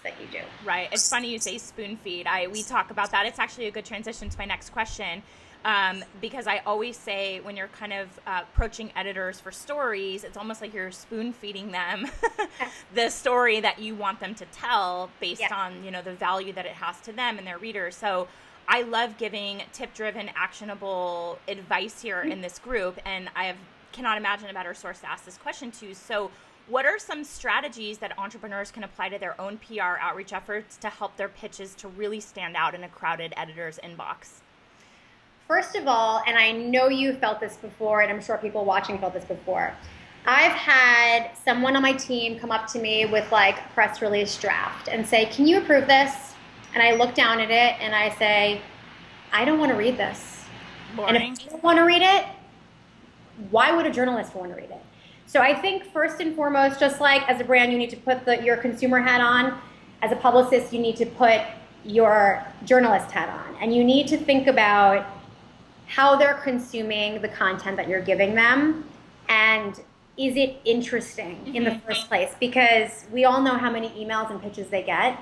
that you do. Right. It's funny you say spoon feed. We talk about that. It's actually a good transition to my next question. Because I always say when you're kind of approaching editors for stories, it's almost like you're spoon feeding them the story that you want them to tell based on, the value that it has to them and their readers. So I love giving tip-driven, actionable advice here in this group, and cannot imagine a better source to ask this question to. So what are some strategies that entrepreneurs can apply to their own PR outreach efforts to help their pitches to really stand out in a crowded editor's inbox? First of all, and I know you felt this before, and I'm sure people watching felt this before, I've had someone on my team come up to me with like a press release draft and say, can you approve this? And I look down at it and I say, I don't want to read this. Boring. And if you don't want to read it, why would a journalist want to read it? So I think first and foremost, just like as a brand, you need to put your consumer hat on. As a publicist, you need to put your journalist hat on. And you need to think about how they're consuming the content that you're giving them. And is it interesting in the first place? Because we all know how many emails and pitches they get.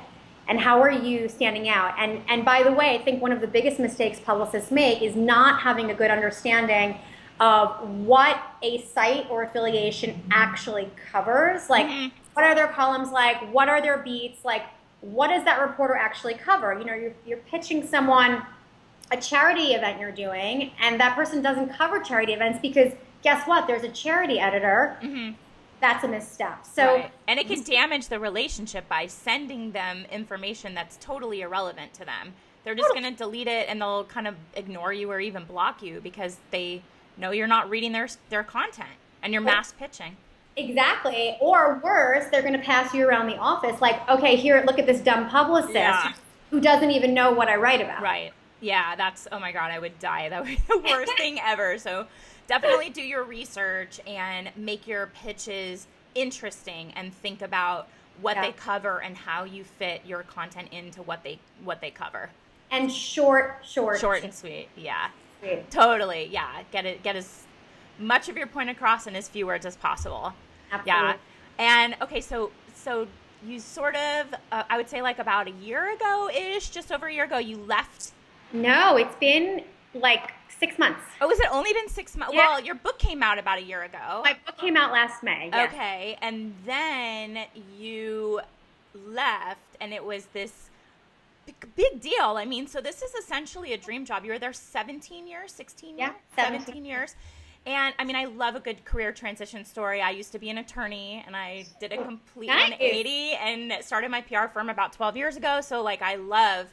And how are you standing out? And by the way, I think one of the biggest mistakes publicists make is not having a good understanding of what a site or affiliation actually covers. Like, what are their columns like? What are their beats? Like, what does that reporter actually cover? You're pitching someone a charity event you're doing, and that person doesn't cover charity events because guess what? There's a charity editor. That's a misstep. So, right. And it can damage the relationship by sending them information that's totally irrelevant to them. They're just going to delete it, and they'll kind of ignore you or even block you because they know you're not reading their content and you're mass pitching. Exactly. Or worse, they're going to pass you around the office like, okay, here, look at this dumb publicist who doesn't even know what I write about. Right. Yeah, oh my God, I would die. That would be the worst thing ever. So definitely do your research and make your pitches interesting and think about what they cover and how you fit your content into what they cover. And short and sweet. Yeah. Sweet. Totally. Yeah. Get as much of your point across in as few words as possible. Absolutely. Yeah. And okay, so you sort of I would say like about a year ago-ish, just over a year ago, you left. No, it's been like 6 months. Oh, has it only been 6 months? Yeah. Well, your book came out about a year ago. My book came out last May. Yes. Okay. And then you left, and it was this big deal. I mean, so this is essentially a dream job. You were there 17 years, 16 years? Yeah, 17 years. And I mean, I love a good career transition story. I used to be an attorney, and I did a complete 180 and started my PR firm about 12 years ago. So like, I love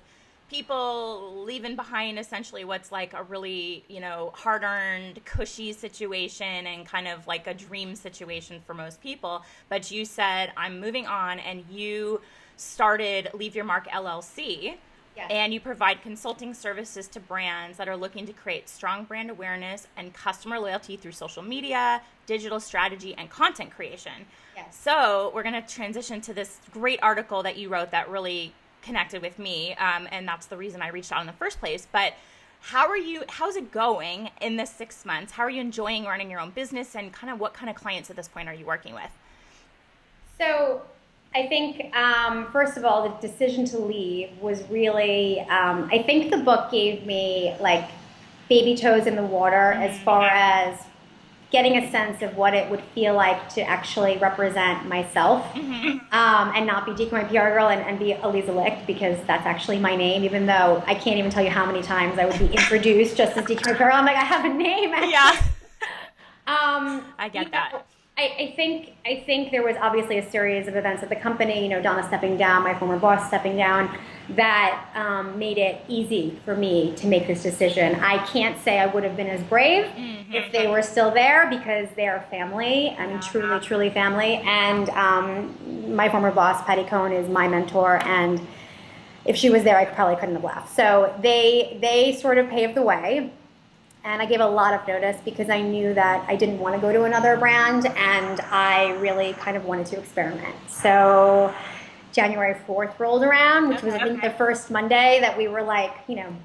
people leaving behind essentially what's like a really, hard-earned, cushy situation and kind of like a dream situation for most people. But you said, I'm moving on, and you started Leave Your Mark LLC. Yes. And you provide consulting services to brands that are looking to create strong brand awareness and customer loyalty through social media, digital strategy, and content creation. Yes. So we're going to transition to this great article that you wrote that really connected with me, and that's the reason I reached out in the first place. But how's it going in this 6 months? How are you enjoying running your own business, and kind of what kind of clients at this point are you working with? So I think, first of all, the decision to leave was really, I think the book gave me like baby toes in the water as far as getting a sense of what it would feel like to actually represent myself, and not be Decoy PR Girl and be Aliza Licht, because that's actually my name, even though I can't even tell you how many times I would be introduced just as Decoy PR Girl. I'm like, I have a name. Yeah. I get that. I think there was obviously a series of events at the company, Donna stepping down, my former boss stepping down, that made it easy for me to make this decision. I can't say I would have been as brave if they were still there, because they're family. I mean, truly family. And my former boss, Patty Cohn, is my mentor, and if she was there, I probably couldn't have left. So they sort of paved the way. And I gave a lot of notice because I knew that I didn't want to go to another brand, and I really kind of wanted to experiment. So January 4th rolled around, which was, I think, the first Monday that we were like,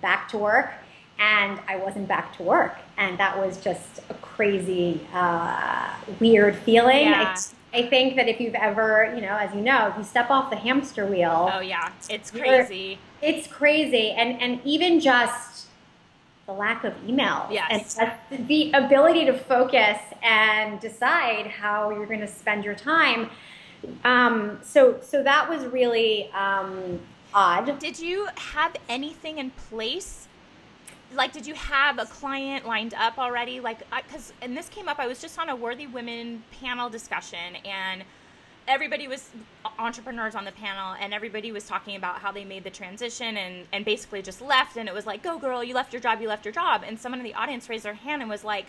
back to work. And I wasn't back to work. And that was just a crazy, weird feeling. Yeah. I I think that if you've ever, as you know, if you step off the hamster wheel. Oh yeah, it's crazy. It's crazy. And even just the lack of emails. Yes. And the ability to focus and decide how you're going to spend your time. So that was really odd. Did you have anything in place? Like, did you have a client lined up already? Like, and this came up, I was just on a Worthy Women panel discussion, and everybody was entrepreneurs on the panel, and everybody was talking about how they made the transition and basically just left. And it was like, go girl, you left your job. And someone in the audience raised their hand and was like,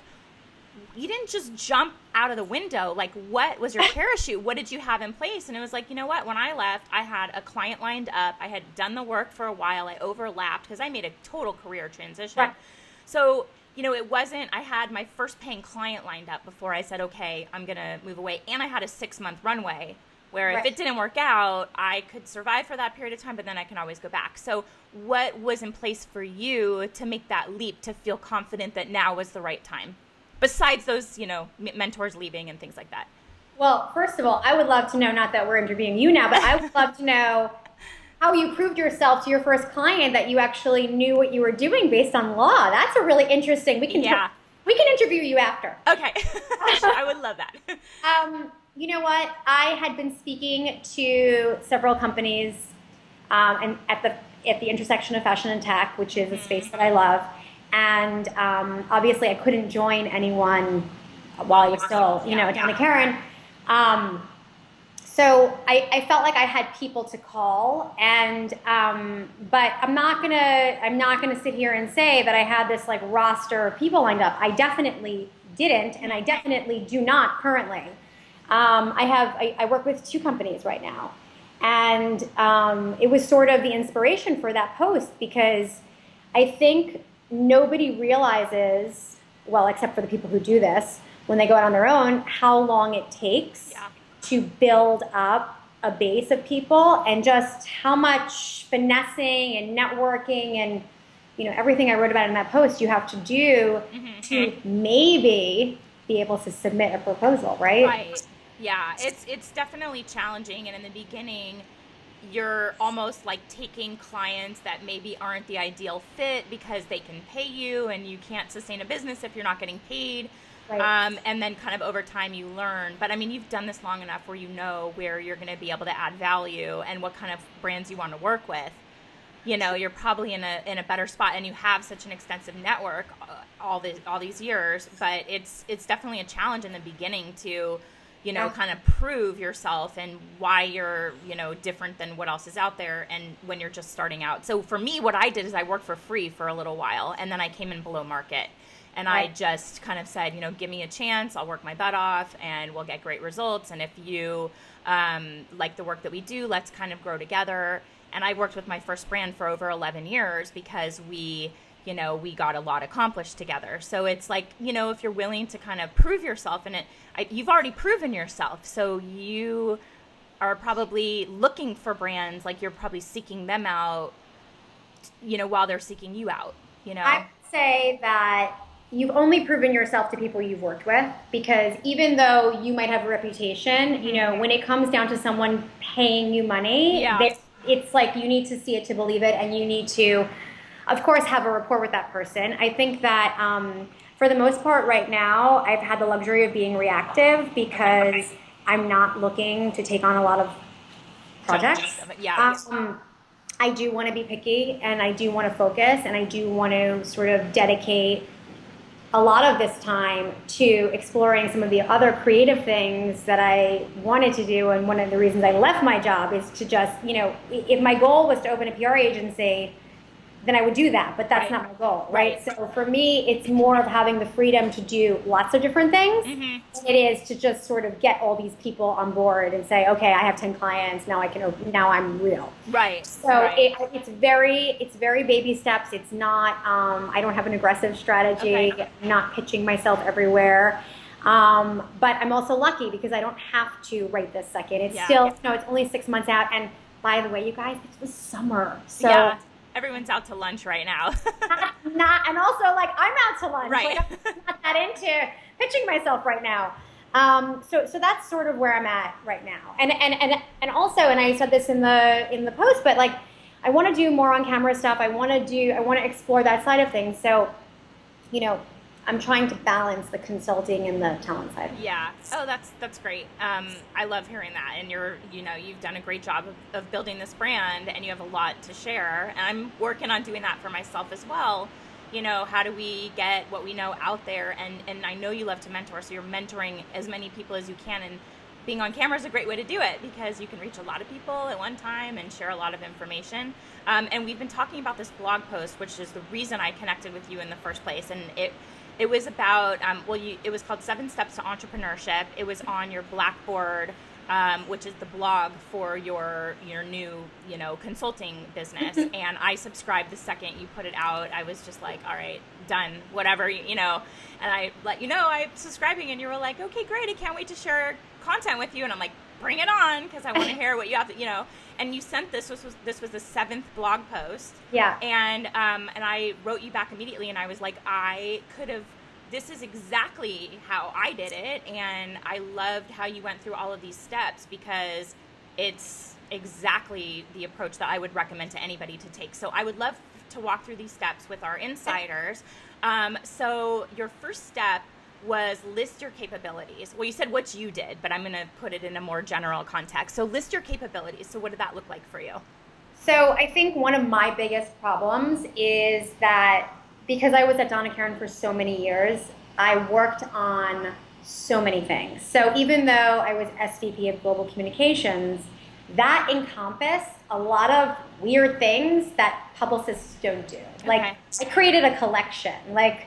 you didn't just jump out of the window. Like, what was your parachute? What did you have in place? And it was like, you know what? When I left, I had a client lined up. I had done the work for a while. I overlapped because I made a total career transition. Right. So, it wasn't, I had my first paying client lined up before I said, okay, I'm going to move away. And I had a 6-month runway where if it didn't work out, I could survive for that period of time, but then I can always go back. So what was in place for you to make that leap, to feel confident that now was the right time? Besides those, mentors leaving and things like that. Well, first of all, I would love to know, not that we're interviewing you now, but I would love to know how you proved yourself to your first client that you actually knew what you were doing based on law. That's a really interesting. We can interview you after. Okay. I would love that. You know what? I had been speaking to several companies and at the intersection of fashion and tech, which is a space that I love. And obviously I couldn't join anyone while I was still, a Donna Karen. So I felt like I had people to call, and but I'm not gonna sit here and say that I had this like roster of people lined up. I definitely didn't, and I definitely do not currently. I work with 2 companies right now, and it was sort of the inspiration for that post, because I think nobody realizes, well, except for the people who do this, when they go out on their own, how long it takes to build up a base of people, and just how much finessing and networking and everything I wrote about in that post you have to do to maybe be able to submit a proposal, right? Right. Yeah, it's definitely challenging, and in the beginning you're almost like taking clients that maybe aren't the ideal fit because they can pay you, and you can't sustain a business if you're not getting paid. Right. And then kind of over time you learn. But I mean, you've done this long enough where you know where you're going to be able to add value and what kind of brands you want to work with. You're probably in a better spot, and you have such an extensive network all these years. But it's definitely a challenge in the beginning to kind of prove yourself and why you're, different than what else is out there, and when you're just starting out. So for me, what I did is I worked for free for a little while, and then I came in below market. And I just kind of said, give me a chance, I'll work my butt off, and we'll get great results. And if you like the work that we do, let's kind of grow together. And I worked with my first brand for over 11 years because we got a lot accomplished together. So it's like, if you're willing to kind of prove yourself, and you've already proven yourself. So you are probably looking for brands, like you're probably seeking them out, while they're seeking you out, I would say that you've only proven yourself to people you've worked with, because even though you might have a reputation, when it comes down to someone paying you money, it's like you need to see it to believe it, and you need to, of course, have a rapport with that person. I think that for the most part right now, I've had the luxury of being reactive because I'm not looking to take on a lot of projects. I do want to be picky, and I do want to focus, and I do want to sort of dedicate a lot of this time to exploring some of the other creative things that I wanted to do. And one of the reasons I left my job is to just, if my goal was to open a PR agency, then I would do that, but that's not my goal, right? So for me, it's more of having the freedom to do lots of different things. It is to just sort of get all these people on board and say, okay, I have 10 clients, now now I'm real. Right. So it's very baby steps. It's not, I don't have an aggressive strategy. I'm not pitching myself everywhere. But I'm also lucky because I don't have to right this second. It's still, it's only 6 months out. And by the way, you guys, it's the summer. So everyone's out to lunch right now. and also, like, I'm out to lunch. Right. Like, I'm not that into pitching myself right now. So that's sort of where I'm at right now. And also, and I said this in the post, but like, I want to do more on camera stuff. I want to explore that side of things. So, you know, I'm trying to balance the consulting and the talent side. Yeah. Oh, that's great. I love hearing that. And you've done a great job of building this brand, and you have a lot to share. And I'm working on doing that for myself as well. How do we get what we know out there? And I know you love to mentor, so you're mentoring as many people as you can. And being on camera is a great way to do it because you can reach a lot of people at one time and share a lot of information. And we've been talking about this blog post, which is the reason I connected with you in the first place. And it was about, it was called 7 Steps to Entrepreneurship. It was on your Blackboard, which is the blog for your new, consulting business. And I subscribed the second you put it out. I was just like, all right, done, whatever, and I let you know I'm subscribing, and you were like, okay, great. I can't wait to share content with you. And I'm like, bring it on, because I want to hear what you have to, and you sent this was the 7th blog post. Yeah. And I wrote you back immediately, and I was like, this is exactly how I did it. And I loved how you went through all of these steps, because it's exactly the approach that I would recommend to anybody to take. So I would love to walk through these steps with our insiders. So your first step was list your capabilities. Well, you said what you did, but I'm going to put it in a more general context. So list your capabilities. So what did that look like for you? So I think one of my biggest problems is that because I was at Donna Karan for so many years, I worked on so many things. So even though I was SVP of Global Communications, that encompassed a lot of weird things that publicists don't do. Okay. Like, I created a collection, like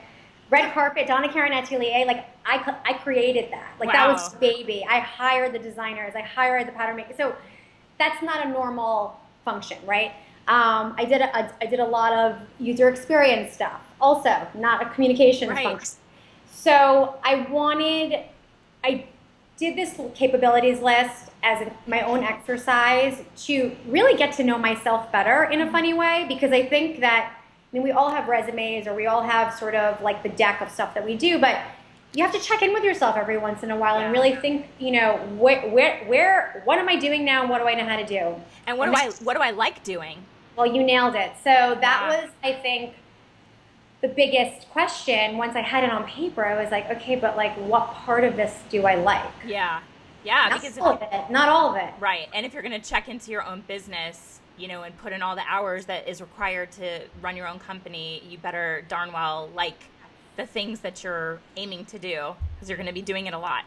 Red Carpet, Donna Karan Atelier, like I created that. Like, wow. That was baby. I hired the designers, I hired the pattern makers. So that's not a normal function, right? I did a lot of user experience stuff, also not a communications function. So I did this capabilities list as my own exercise to really get to know myself better in a funny way, because I think that, we all have resumes, or we all have sort of like the deck of stuff that we do, but you have to check in with yourself every once in a while and really think, what am I doing now, and what do I know how to do? And what do I like doing? Well, you nailed it. So that was, I think, the biggest question. Once I had it on paper, I was like, okay, but like, what part of this do I like? Yeah. Because not all of it. Right. And if you're going to check into your own business, and put in all the hours that is required to run your own company, you better darn well like the things that you're aiming to do, because you're going to be doing it a lot.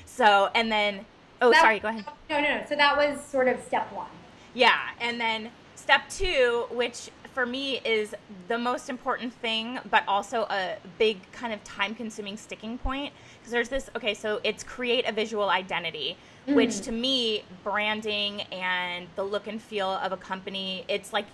So, and then, sorry, go ahead. No. So that was sort of step 1. Yeah. And then step 2, which for me is the most important thing, but also a big kind of time-consuming sticking point, because there's this, so it's create a visual identity, which to me, branding and the look and feel of a company, it's like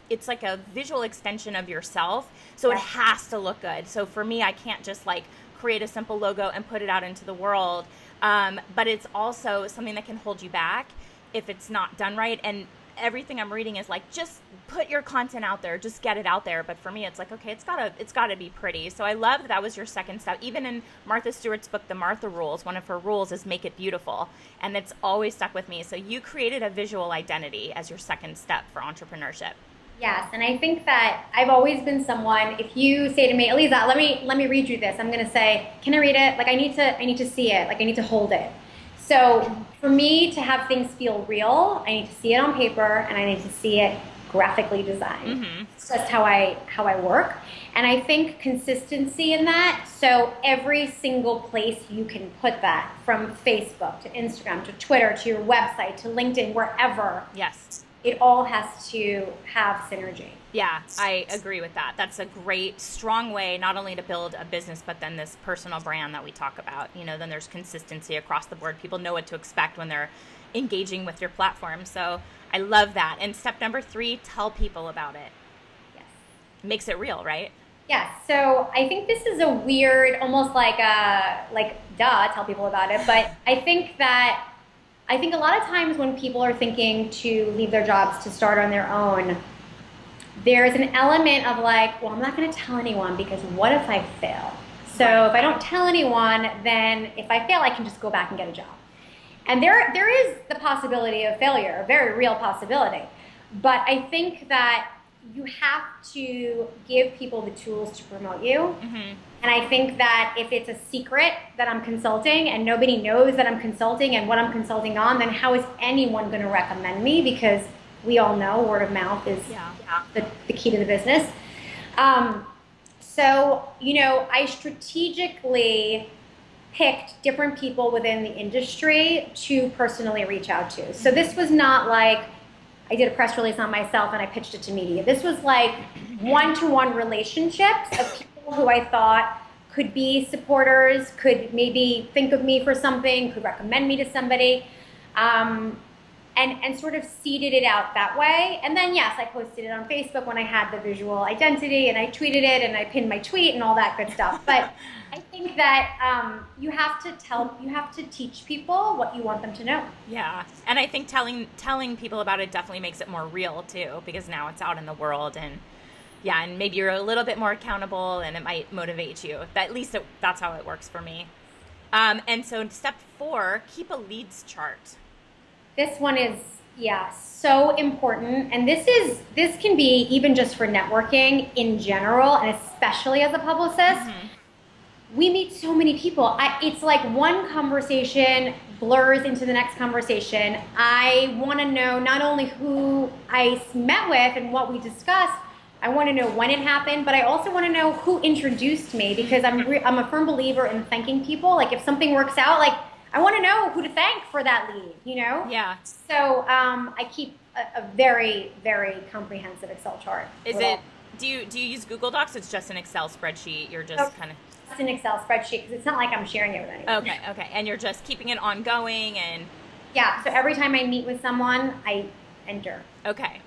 a visual extension of yourself, so it has to look good. So for me, I can't just like create a simple logo and put it out into the world, but it's also something that can hold you back if it's not done right. And everything I'm reading is like, just put your content out there, just get it out there. But for me, it's like, okay, it's gotta be pretty. So I love that was your second step. Even in Martha Stewart's book, The Martha Rules, one of her rules is make it beautiful. And it's always stuck with me. So you created a visual identity as your second step for entrepreneurship. Yes, and I think that I've always been someone, if you say to me, Aliza, let me read you this, I'm gonna say, can I read it? Like, I need to see it, like I need to hold it. So for me to have things feel real, I need to see it on paper, and I need to see it graphically designed. It's just how I work. And I think consistency in that, so every single place you can put that, from Facebook to Instagram to Twitter to your website to LinkedIn, wherever. Yes. It all has to have synergy. Yeah, I agree with that. That's a great, strong way not only to build a business, but then this personal brand that we talk about. Then there's consistency across the board. People know what to expect when they're engaging with your platform. So I love that. And step number 3, tell people about it. Yes. Makes it real, right? Yes. So I think this is a weird, almost like tell people about it. But I think a lot of times when people are thinking to leave their jobs to start on their own, there's an element of like, well, I'm not going to tell anyone because what if I fail? So if I don't tell anyone, then if I fail, I can just go back and get a job. And there is the possibility of failure, a very real possibility. But I think that you have to give people the tools to promote you. And I think that if it's a secret that I'm consulting and nobody knows that I'm consulting and what I'm consulting on, then how is anyone going to recommend me? Because we all know word of mouth is the key to the business. So, I strategically picked different people within the industry to personally reach out to. So this was not like I did a press release on myself and I pitched it to media. This was like one-to-one relationships of people who I thought could be supporters, could maybe think of me for something, could recommend me to somebody, and sort of seeded it out that way. And then, yes, I posted it on Facebook when I had the visual identity, and I tweeted it, and I pinned my tweet and all that good stuff. But I think that you have to teach people what you want them to know. Yeah, and I think telling people about it definitely makes it more real too, because now it's out in the world, and and maybe you're a little bit more accountable, and it might motivate you. At least that's how it works for me. And so step 4, keep a leads chart. This one is, so important. And this can be even just for networking in general, and especially as a publicist. We meet so many people. It's like one conversation blurs into the next conversation. I want to know not only who I met with and what we discussed, I want to know when it happened, but I also want to know who introduced me, because I'm a firm believer in thanking people. Like if something works out, like I want to know who to thank for that lead, Yeah. So I keep a very, very comprehensive Excel chart. Do you use Google Docs? It's just an Excel spreadsheet. You're just kind of... It's an Excel spreadsheet, because it's not like I'm sharing it with anyone. Okay. And you're just keeping it ongoing and... Yeah, so every time I meet with someone, I enter. Okay.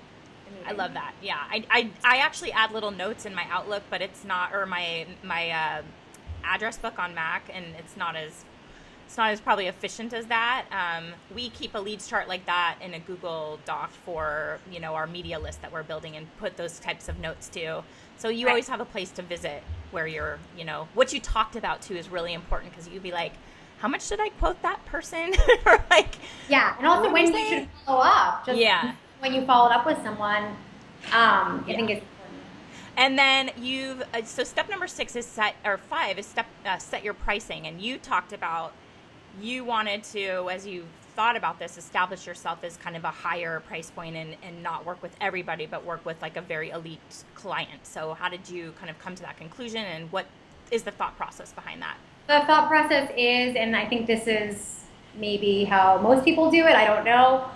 I love that. Yeah. I actually add little notes in my Outlook, but it's not, or my address book on Mac, and it's not as probably efficient as that. We keep a leads chart like that in a Google Doc for, our media list that we're building, and put those types of notes too. So you always have a place to visit where you're, what you talked about too is really important, because you'd be like, how much did I quote that person? Or like, and also when you should follow up. Just when you followed up with someone, I think it's important. And then so step number 6 is set your pricing. And you talked about, you wanted to, as you thought about this, establish yourself as kind of a higher price point, and not work with everybody, but work with like a very elite client. So how did you kind of come to that conclusion, and what is the thought process behind that? The thought process is, and I think this is maybe how most people do it, I don't know,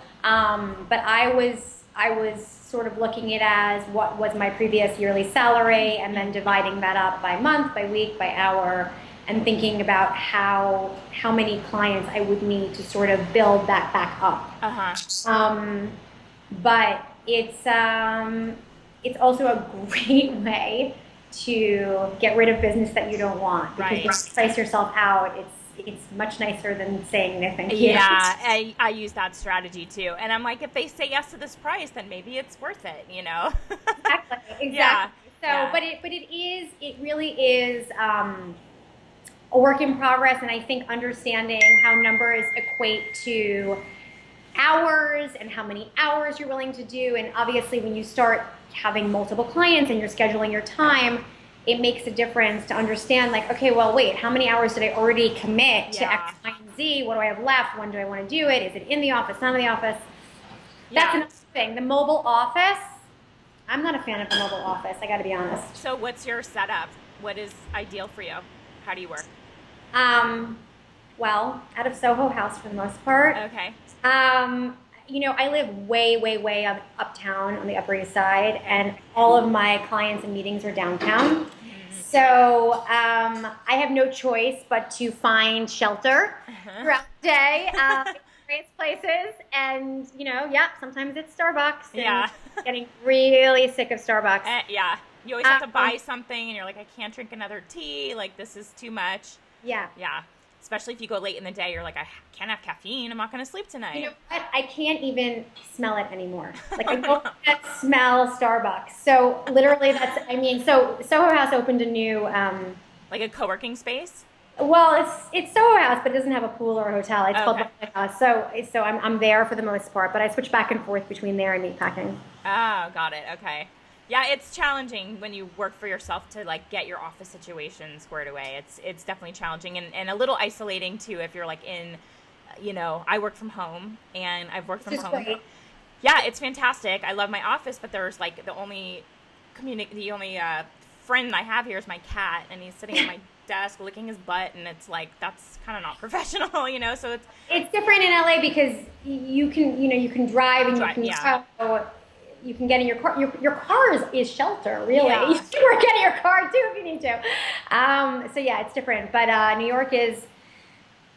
but I was sort of looking at it as what was my previous yearly salary, and then dividing that up by month, by week, by hour, and thinking about how many clients I would need to sort of build that back up. But it's also a great way to get rid of business that you don't want, because when you price yourself out, it's much nicer than saying no thank you. Yeah, I use that strategy too, and I'm like, if they say yes to this price, then maybe it's worth it, Exactly. So, but it really is a work in progress, and I think understanding how numbers equate to hours and how many hours you're willing to do, and obviously when you start having multiple clients and you're scheduling your time, it makes a difference to understand, like, okay, well, wait, how many hours did I already commit to X, Y, and Z? What do I have left? When do I want to do it? Is it in the office, not in the office? That's another thing. The mobile office, I'm not a fan of the mobile office, I got to be honest. So what's your setup? What is ideal for you? How do you work? Well, out of Soho House for the most part. Okay. I live way, way, way uptown on the Upper East Side, and all of my clients and meetings are downtown. So I have no choice but to find shelter throughout the day, various places, and sometimes it's Starbucks. And getting really sick of Starbucks. You always have to buy something, and you're like, I can't drink another tea. Like, this is too much. Yeah. Especially if you go late in the day, you're like, I can't have caffeine. I'm not going to sleep tonight. You know what? I can't even smell it anymore. Like, I don't smell Starbucks. So literally so Soho House opened a new Like a co-working space? Well, it's Soho House, but it doesn't have a pool or a hotel. It's called Okay. Soho House. So I'm there for the most part, but I switch back and forth between there and meatpacking. Oh, got it. Okay. Yeah, it's challenging when you work for yourself to like get your office situation squared away. It's definitely challenging and a little isolating too if you're like in, I work from home and I've worked from It's just home. great. Yeah, it's fantastic. I love my office, but there's like the only friend I have here is my cat, and he's sitting at my desk licking his butt, and it's like that's kind of not professional, So it's It's different in LA because you can drive and you drive. can Yeah, go, you can get in your car. Your car is shelter, really. yeah. You can work out of your car too if you need to. So yeah, it's different. But New York is,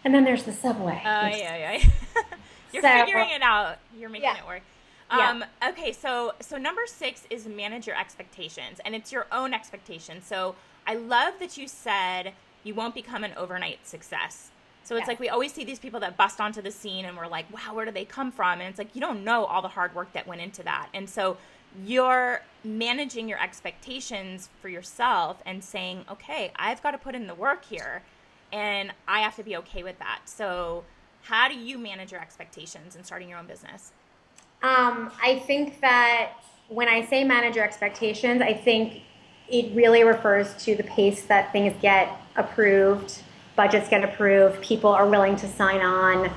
and then there's the subway. Yeah. You're So figuring it out. You're making yeah, it work. yeah. Okay, so number 6 is manage your expectations, and it's your own expectations. So I love that you said you won't become an overnight success. So it's Yeah. like we always see these people that bust onto the scene and we're like, wow, where do they come from? And it's like you don't know all the hard work that went into that. And so you're managing your expectations for yourself and saying, okay, I've got to put in the work here and I have to be okay with that. So how do you manage your expectations in starting your own business? I think that when I say manage your expectations, I think it really refers to the pace that things get approved, budgets get approved, people are willing to sign on,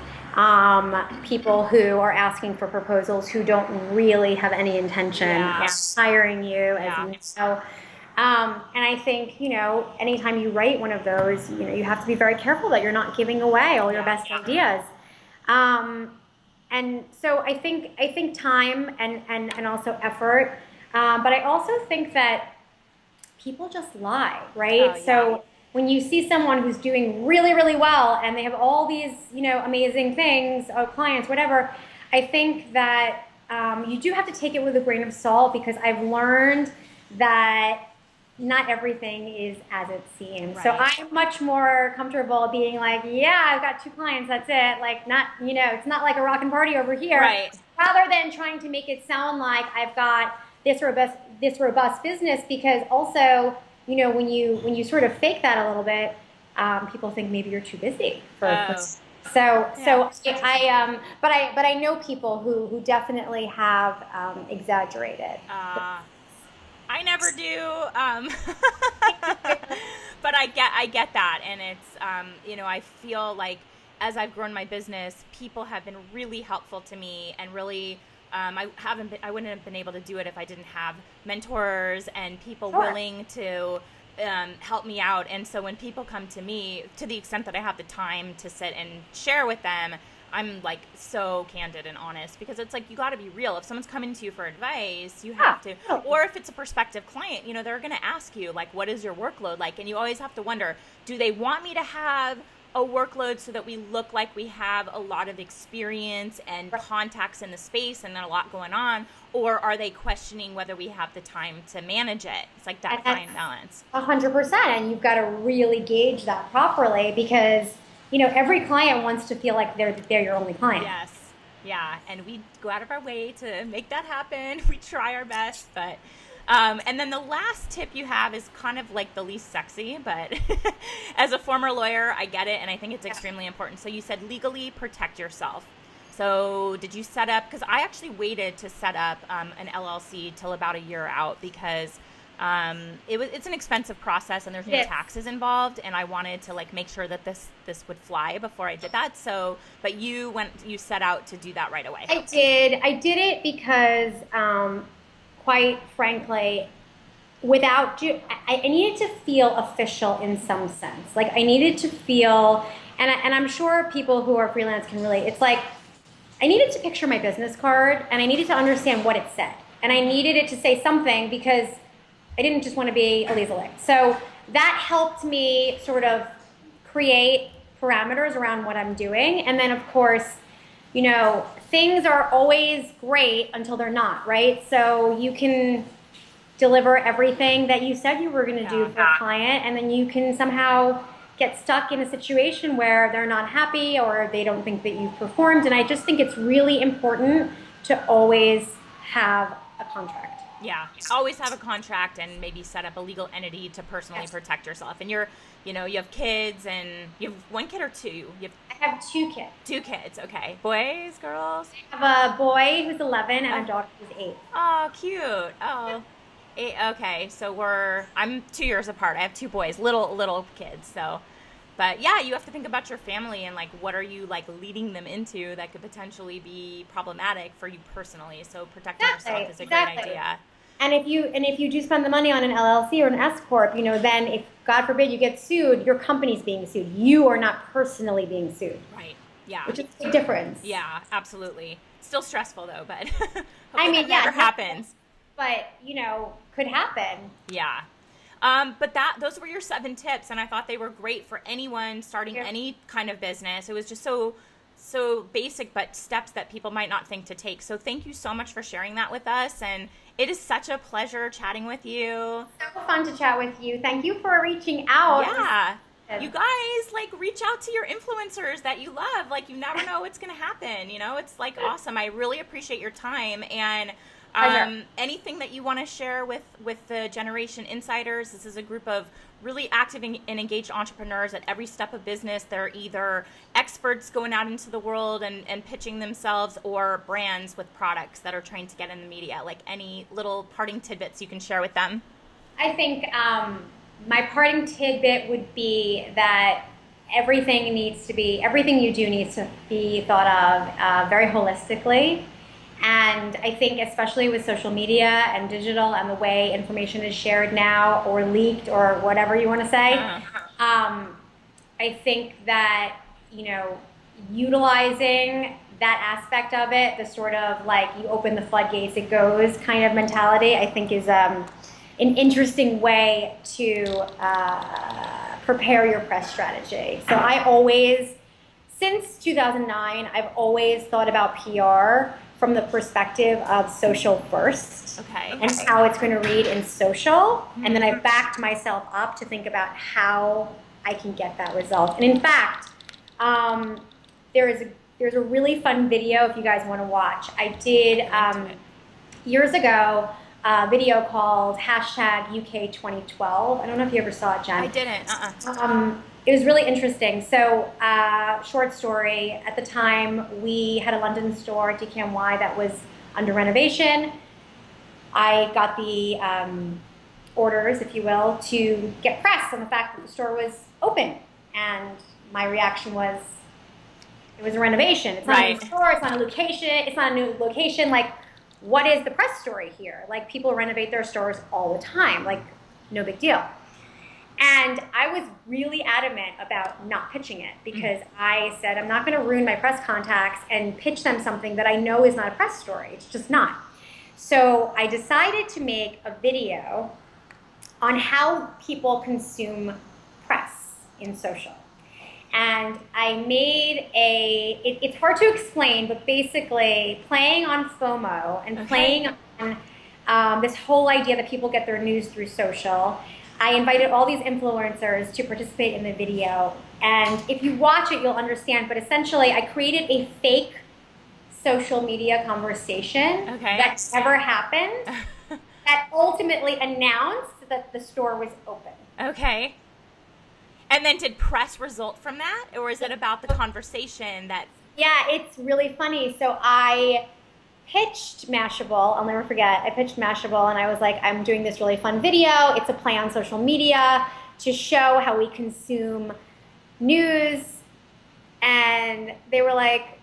people who are asking for proposals who don't really have any intention Yeah. of hiring you, Yeah. as you know. And I think, anytime you write one of those, you have to be very careful that you're not giving away all your Yeah. best ideas. And so I think time and also effort, but I also think that people just lie, right? Oh, yeah. So when you see someone who's doing really, really well and they have all these, amazing things, clients, whatever, I think that you do have to take it with a grain of salt because I've learned that not everything is as it seems. Right. So I'm much more comfortable being like, yeah, I've got 2 clients, that's it. Like it's not like a rockin' party over here. Right. Rather than trying to make it sound like I've got this robust business, because also, when you sort of fake that a little bit, people think maybe you're too busy for so but I know people who definitely have exaggerated. I never do, but I get that, and it's I feel like as I've grown my business, people have been really helpful to me, and really I wouldn't have been able to do it if I didn't have mentors and people Sure. willing to help me out. And so when people come to me, to the extent that I have the time to sit and share with them, I'm like so candid and honest, because it's like you got to be real. If someone's coming to you for advice, you have to, or if it's a prospective client, they're going to ask you like, what is your workload like? And you always have to wonder, do they want me to have a workload so that we look like we have a lot of experience and contacts in the space and a lot going on, or are they questioning whether we have the time to manage it? It's like that fine balance. 100%, and you've got to really gauge that properly, because every client wants to feel like they're your only client. Yes. Yeah. And we go out of our way to make that happen. We try our best, but, and then the last tip you have is kind of like the least sexy, but as a former lawyer, I get it. And I think it's extremely important. So you said legally protect yourself. So did you set up, because I actually waited to set up an LLC till about a year out, because it's an expensive process and there's no taxes involved, and I wanted to like make sure that this would fly before I did that. So, but you set out to do that right away. I did it because, quite frankly, I needed to feel official in some sense. Like I needed to feel, and I'm sure people who are freelance can relate. It's like I needed to picture my business card, and I needed to understand what it said, and I needed it to say something, because I didn't just want to be Aliza Licht. So that helped me sort of create parameters around what I'm doing. And then, of course, things are always great until they're not, right? So you can deliver everything that you said you were going to do for a client, and then you can somehow get stuck in a situation where they're not happy or they don't think that you've performed. And I just think it's really important to always have a contract. Yeah, always have a contract and maybe set up a legal entity to personally Yes. protect yourself. And you have kids, and you have one kid or two? You have I have two kids. two kids. Okay. Boys, girls? I have a boy who's 11 and Oh, a daughter who's 8. oh, cute. Oh, okay. So I'm 2 years apart. I have two boys, little kids. So, but yeah, you have to think about your family and like, what are you like leading them into that could potentially be problematic for you personally. So protecting yourself is a great idea. And if you do spend the money on an LLC or an S corp, then if God forbid you get sued, your company's being sued. You are not personally being sued. Right. Yeah. Which is a big difference. Yeah, absolutely. Still stressful though, but I mean, that never happens. But could happen. Yeah. But those were your 7 tips, and I thought they were great for anyone starting any kind of business. It was just so basic, but steps that people might not think to take. So thank you so much for sharing that with us, and it is such a pleasure chatting with you. So fun to chat with you. Thank you for reaching out. Yeah. You guys, like, reach out to your influencers that you love. Like, you never know what's going to happen. It's like awesome. I really appreciate your time, and anything that you want to share with the Jeneration Insiders. This is a group of really active and engaged entrepreneurs at every step of business. They're either experts going out into the world and pitching themselves, or brands with products that are trying to get in the media. Like, any little parting tidbits you can share with them? I think my parting tidbit would be that everything you do needs to be thought of very holistically. And I think especially with social media and digital and the way information is shared now, or leaked, or whatever you want to say, I think that, utilizing that aspect of it, the sort of like you open the floodgates, it goes kind of mentality, I think is an interesting way to prepare your press strategy. So I always, since 2009, I've always thought about PR from the perspective of social first, and how it's going to read in social, and then I've backed myself up to think about how I can get that result. And in fact, there's a really fun video if you guys want to watch. I did years ago a video called #UK2012. I don't know if you ever saw it, Jen. I didn't. It was really interesting. So, short story, at the time, we had a London store, DKNY, that was under renovation. I got the orders, if you will, to get press on the fact that the store was open. And my reaction was, it was a renovation. It's not a new store, it's not a location, it's not a new location. Like, what is the press story here? Like, people renovate their stores all the time. Like, no big deal. And I was really adamant about not pitching it, because I said, I'm not going to ruin my press contacts and pitch them something that I know is not a press story. It's just not. So I decided to make a video on how people consume press in social. And I made it's hard to explain, but basically playing on FOMO and playing on this whole idea that people get their news through social. I invited all these influencers to participate in the video, and if you watch it, you'll understand, but essentially I created a fake social media conversation that never happened, that ultimately announced that the store was open. Okay. And then did press result from that, or is it about the conversation that... Yeah, it's really funny. So I pitched Mashable. I'll never forget. I pitched Mashable, and I was like, I'm doing this really fun video. It's a play on social media to show how we consume news. And they were like,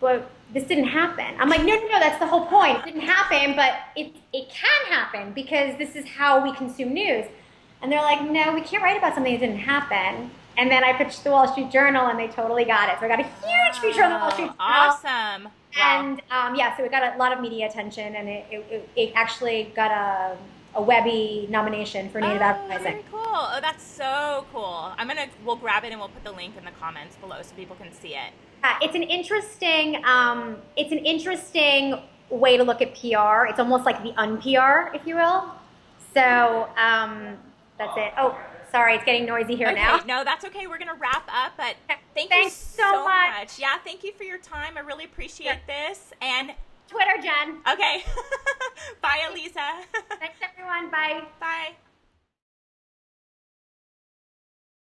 but this didn't happen. I'm like, no, that's the whole point. It didn't happen, but it can happen, because this is how we consume news. And they're like, no, we can't write about something that didn't happen. And then I pitched the Wall Street Journal, and they totally got it. So I got a huge feature on the Wall Street Journal. Awesome. And so it got a lot of media attention, and it actually got a Webby nomination for native advertising. Very cool. Oh, that's so cool. We'll grab it and we'll put the link in the comments below so people can see it. It's an interesting way to look at PR. It's almost like the un-PR, if you will. So that's it. Oh, sorry, it's getting noisy here now. No, that's okay. We're going to wrap up, but thank you so much. Yeah, thank you for your time. I really appreciate this. And Twitter, Jen. Okay. Bye, Aliza. Thanks, everyone. Bye. Bye.